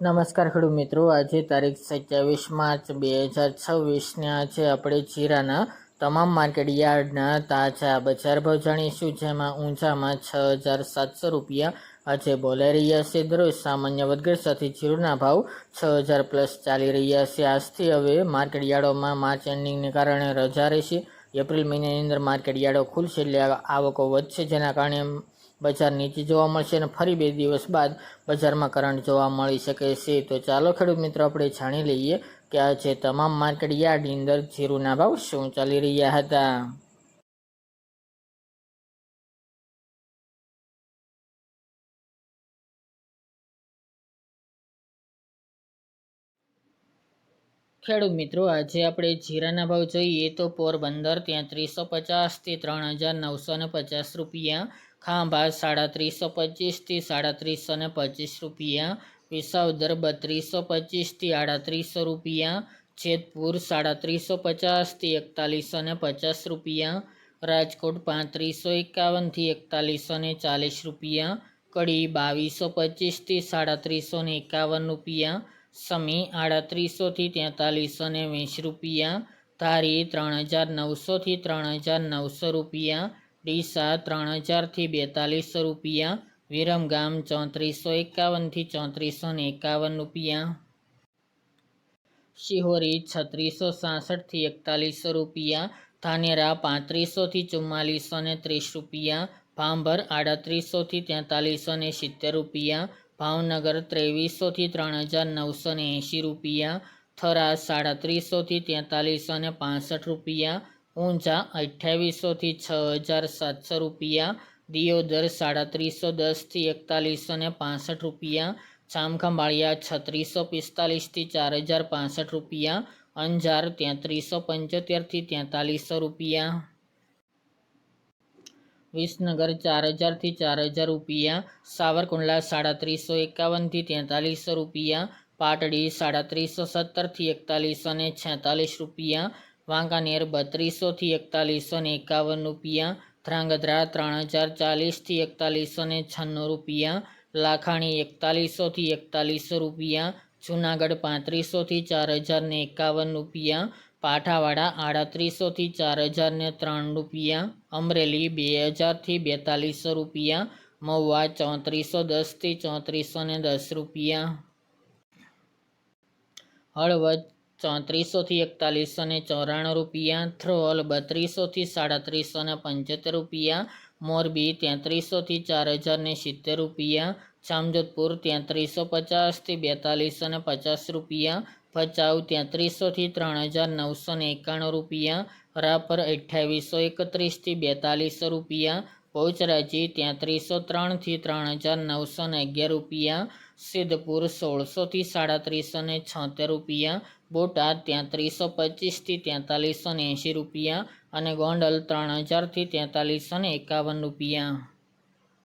નમસ્કાર ખેડૂત મિત્રો, આજે તારીખ 27 માર્ચ 2026ને આજે આપણે જીરાના તમામ માર્કેટ યાર્ડના તાજા બજાર ભાવ જાણીશું, જેમાં ઊંઝામાં 6,700 રૂપિયા આજે બોલાઈ રહ્યા છે. દરરોજ સામાન્ય વધઘટ સાથે જીરુના ભાવ 6,000 પ્લસ ચાલી રહ્યા છે. આજથી હવે માર્કેટ યાર્ડોમાં માર્ચ એન્ડિંગને કારણે રજા રહેશે. એપ્રિલ મહિનાની અંદર માર્કેટ યાર્ડો ખુલશે એટલે આવકો વધશે, જેના કારણે બજાર નીચે જોવા મળશે અને ફરી 2 દિવસ બાદ બજારમાં કરંટ જોવા મળી શકે છે. તો ચાલો ખેડૂત મિત્રો, આપણે જાણી લઈએ કે આજે તમામ માર્કેટ યાર્ડની અંદર જીરુના ભાવ શું ચાલી રહ્યા હતા. ખેડૂત મિત્રો, આજે આપણે જીરાના ભાવ જોઈએ તો પોરબંદર ત્યાં 350થી 3,950 રૂપિયા, ખાંભા 3,325થી 3,325 રૂપિયા, વિસાવદર 3,225થી 3,800 રૂપિયા, જેતપુર 3,350થી 4,150 રૂપિયા, રાજકોટ 3,551થી 4,140 રૂપિયા, કડી 2,225થી 3,351 રૂપિયા, સમી 3,800થી 4,420 રૂપિયા, ધારી 3,900થી 3,900 રૂપિયા, ડીસા 3,000થી 4,200 રૂપિયા, વિરમગામ 3,451થી 4,451 રૂપિયા, શિહોરી 3,667થી 4,100 રૂપિયા, ધાનેરા 3,500થી 4,430 રૂપિયા, ભાંભર 3,800થી 4,470 રૂપિયા, ભાવનગર 2,300થી 3,980 રૂપિયા, થરા 3,500થી 4,465 રૂપિયા, ઊંઝા 2,800થી 6,700 રૂપિયા, દિયોદર 3,310થી 4,165 રૂપિયા, જામખંભાળિયા 3,645થી 4,065 રૂપિયા, અંજાર 3,75થી 4,000 રૂપિયા, વિસનગર 4,000થી 4,000 રૂપિયા, સાવરકુંડલા 3,351થી 4,400 રૂપિયા, પાટડી 3,317થી 4,146 રૂપિયા, વાંકાનેર 3,200થી 4,151 રૂપિયા, ધ્રાંગધ્રા 3,040થી 4,196 રૂપિયા, લાખાણી 4,100થી 4,100 રૂપિયા, જુનાગઢ 3,500થી 4,051 રૂપિયા, પાઠાવાડા 3,800થી 4,003 રૂપિયા, અમરેલી 2,000થી 4,200 રૂપિયા, મહુવા 3,410થી 3,410 રૂપિયા, હળવદ 3,400થી 4,194 રૂપિયા, થ્રોલ 3,200થી 3,375 રૂપિયા, મોરબી 3,300થી 4,070 રૂપિયા, જામજોધપુર 3,350થી 4,250 રૂપિયા, ભચાઉ 3,300થી 3,991 રૂપિયા, રાપર 2,831થી 4,000 રૂપિયા, બહુચરાજી 3,303થી 3,911 રૂપિયા, સિદ્ધપુર 1,600થી 3,376 રૂપિયા, બોટાદ 3,325થી 4,480 રૂપિયા અને ગોંડલ 3,000થી 4,451 રૂપિયા.